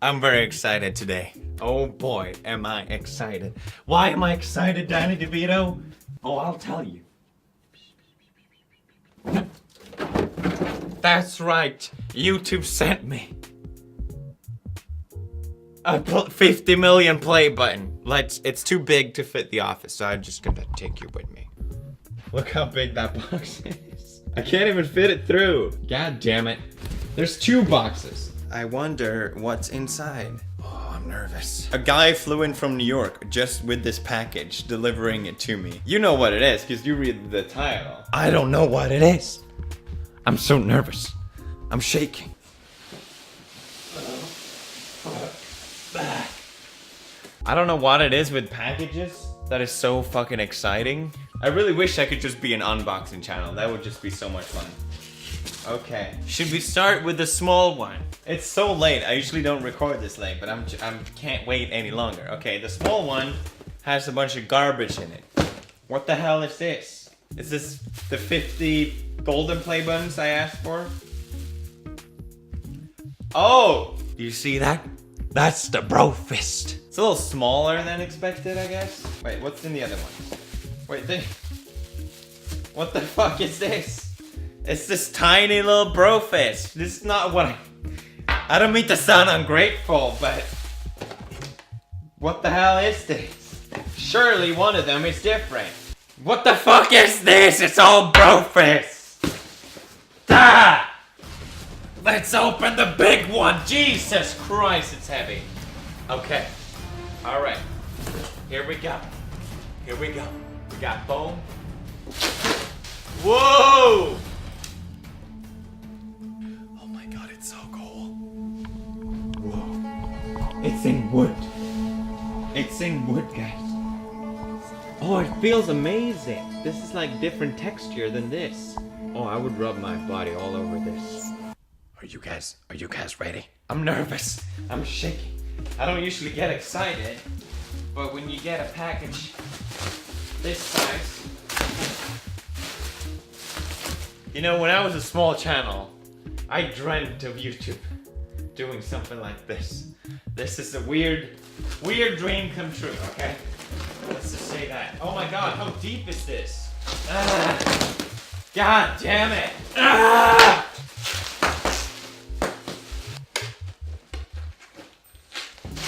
I'm very excited today. Oh boy, am I excited. Why am I excited, Danny DeVito? Oh, I'll tell you. That's right, YouTube sent me a 50 million play button. It's too big to fit the office, so I'm just gonna take you with me. Look how big that box is. I can't even fit it through. God damn it. There's 2 boxes. I wonder what's inside. Oh, I'm nervous. A guy flew in from New York just with this package, delivering it to me. You know what it is, because you read the title. I don't know what it is. I'm so nervous. I'm shaking. I don't know what it is with packages that is so fucking exciting. I really wish I could just be an unboxing channel. That would just be so much fun. Okay, should we start with the small one? It's so late. I usually don't record this late, but I can't wait any longer. Okay, the small one has a bunch of garbage in it. What the hell is this? Is this the 50 golden play buttons I asked for? Oh, do you see that? That's the bro fist. It's a little smaller than expected, I guess. Wait, what's in the other one? Wait, what the fuck is this? It's this tiny little bro fist. This is not what I don't mean to sound ungrateful, but what the hell is this? Surely one of them is different. What the fuck is this? It's all bro fist. Ah! Let's open the big one. Jesus Christ, it's heavy. Okay. All right. Here we go. Here we go. We got foam. Whoa! Oh my god, it's so cool. Whoa. It's in wood. It's in wood, guys. Oh, it feels amazing. This is like different texture than this. Oh, I would rub my body all over this. Are you guys ready? I'm nervous. I'm shaking. I don't usually get excited, but when you get a package this size. You know, when I was a small channel, I dreamt of YouTube doing something like this. This is a weird dream come true, okay? Let's just say that. Oh my god, how deep is this? Ah, god damn it! Ah!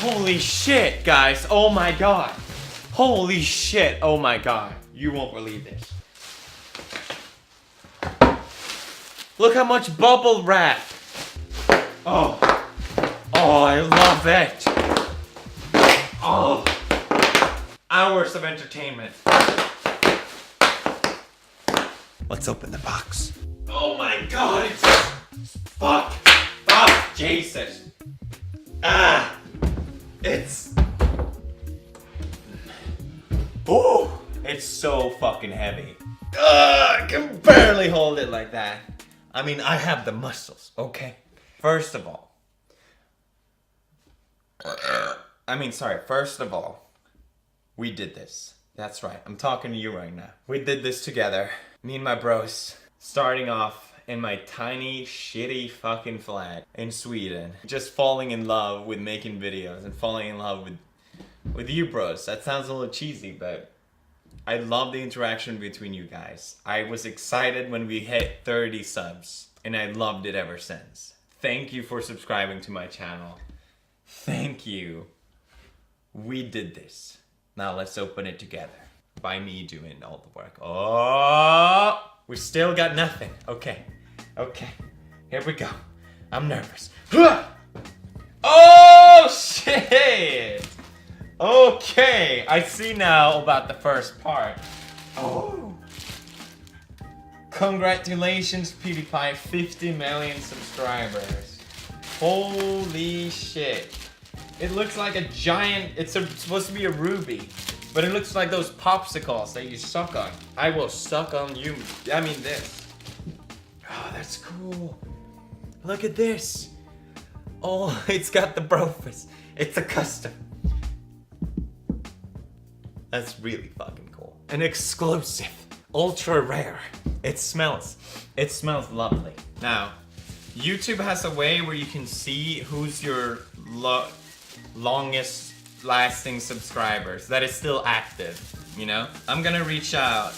Holy shit, guys. Oh my god. Holy shit. Oh my god. You won't believe this. Look how much bubble wrap. Oh. Oh, I love it. Oh. Hours of entertainment. Let's open the box. Oh my god. It's... Fuck. Fuck. Jesus. Ah. It's... Oh! It's so fucking heavy. I can barely hold it like that. I mean, I have the muscles, okay? First of all, we did this. That's right, I'm talking to you right now. We did this together. Me and my bros, starting off in my tiny, shitty fucking flat in Sweden. Just falling in love with making videos and falling in love with you bros. That sounds a little cheesy, but I love the interaction between you guys. I was excited when we hit 30 subs, and I loved it ever since. Thank you for subscribing to my channel. Thank you. We did this. Now let's open it together. By me doing all the work. Oh! We still got nothing. Okay. Okay. Here we go. I'm nervous. Oh, shit! Okay. I see now about the first part. Oh. Congratulations, Pewdiepie. 50 million subscribers. Holy shit. It looks like a giant... It's supposed to be a ruby. But it looks like those popsicles that you suck on. I will suck on you. I mean this. Oh, that's cool. Look at this. Oh, it's got the brofist. It's a custom. That's really fucking cool. An exclusive. Ultra rare. It smells lovely. Now, YouTube has a way where you can see who's your longest lasting subscribers that is still active, you know? I'm gonna reach out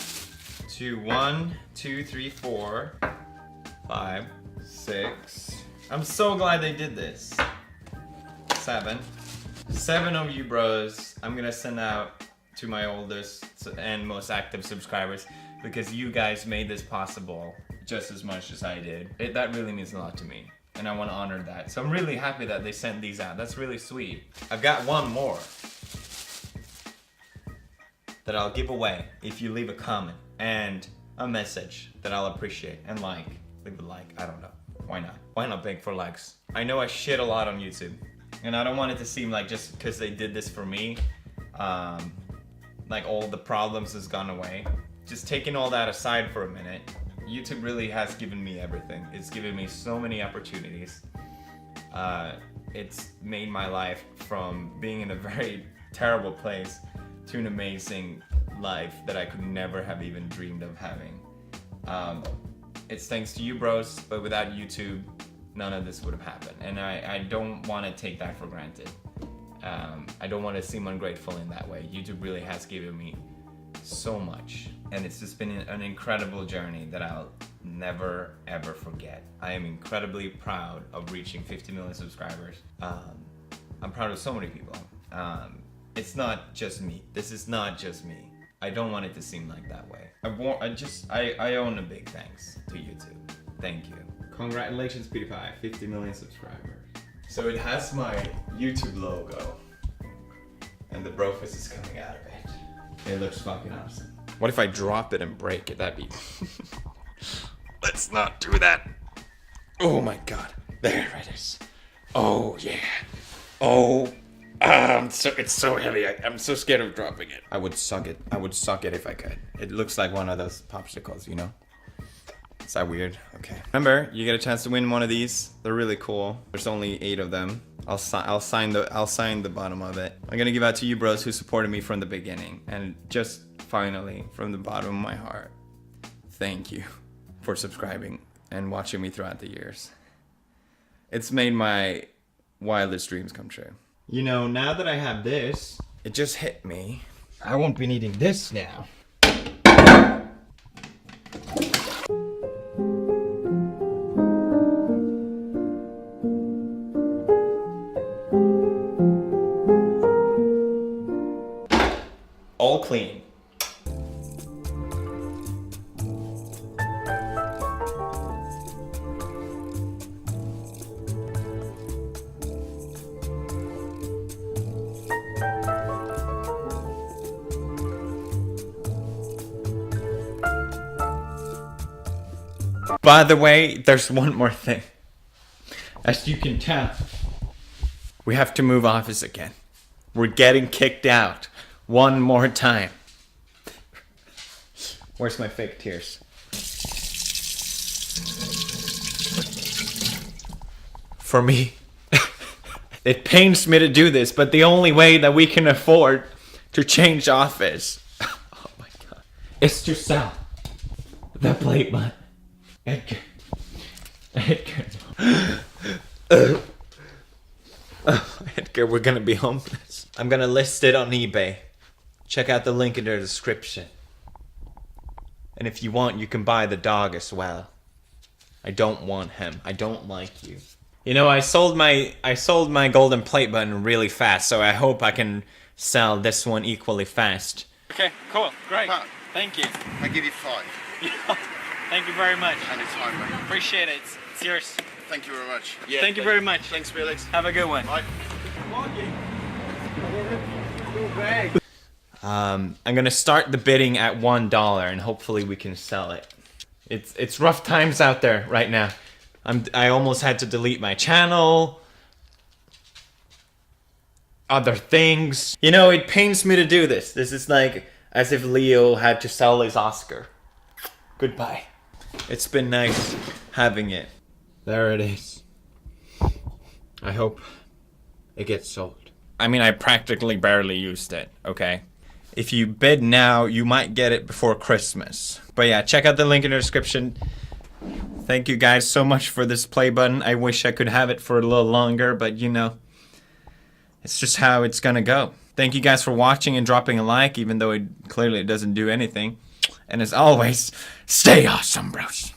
to 1, 2, 3, 4, 5, 6. I'm so glad they did this. 7 of you bros. I'm gonna send out to my oldest and most active subscribers because you guys made this possible just as much as I did. That really means a lot to me, and I want to honor that. So I'm really happy that they sent these out. That's really sweet. I've got one more that I'll give away if you leave a comment and a message that I'll appreciate and like. Leave a like, I don't know. Why not? Why not beg for likes? I know I shit a lot on YouTube, and I don't want it to seem like just because they did this for me, like all the problems has gone away. Just taking all that aside for a minute, YouTube really has given me everything. It's given me so many opportunities. It's made my life from being in a very terrible place to an amazing life that I could never have even dreamed of having. It's thanks to you bros, but without YouTube, none of this would have happened. And I don't want to take that for granted. I don't want to seem ungrateful in that way. YouTube really has given me so much. And it's just been an incredible journey that I'll never ever forget. I am incredibly proud of reaching 50 million subscribers. I'm proud of so many people. It's not just me. This is not just me. I don't want it to seem like that way. I own a big thanks to YouTube. Thank you. Congratulations, Pewdiepie, 50 million subscribers. So it has my YouTube logo, and the brofist is coming out of it. It looks fucking awesome. What if I drop it and break it? That'd be... Let's not do that. Oh my god. There it is. Oh yeah. Oh. It's so heavy. I'm so scared of dropping it. I would suck it. I would suck it if I could. It looks like one of those popsicles, you know? Is that weird? Okay. Remember, you get a chance to win one of these. They're really cool. There's only 8 of them. I'll sign the bottom of it. I'm gonna give out to you bros who supported me from the beginning. And just finally, from the bottom of my heart, thank you for subscribing and watching me throughout the years. It's made my wildest dreams come true. You know, now that I have this, it just hit me. I won't be needing this now. All clean. By the way, there's one more thing. As you can tell, we have to move office again. We're getting kicked out one more time. Where's my fake tears? For me, it pains me to do this, but the only way that we can afford to change office, oh my god, is to sell the plate button. Edgar. Edgar, we're gonna be homeless. I'm gonna list it on eBay. Check out the link in the description. And if you want, you can buy the dog as well. I don't want him. I don't like you. You know, I sold my golden plate button really fast, so I hope I can sell this one equally fast. Okay, cool, great. Thank you. I give you 5. Thank you very much. Anytime, mate. Appreciate it. It's yours. Thank you very much. Yeah, thank you very much. Thanks, Felix. Have a good one. Bye. I'm gonna start the bidding at $1 and hopefully we can sell it. It's rough times out there right now. I almost had to delete my channel. Other things. You know, it pains me to do this. This is like as if Leo had to sell his Oscar. Goodbye. It's been nice having it. There it is. I hope it gets sold. I mean, I practically barely used it, okay? If you bid now, you might get it before Christmas. But yeah, check out the link in the description. Thank you guys so much for this play button. I wish I could have it for a little longer, but you know, It's just how it's gonna go. Thank you guys for watching and dropping a like, even though it clearly doesn't do anything. And as always, stay awesome, bros.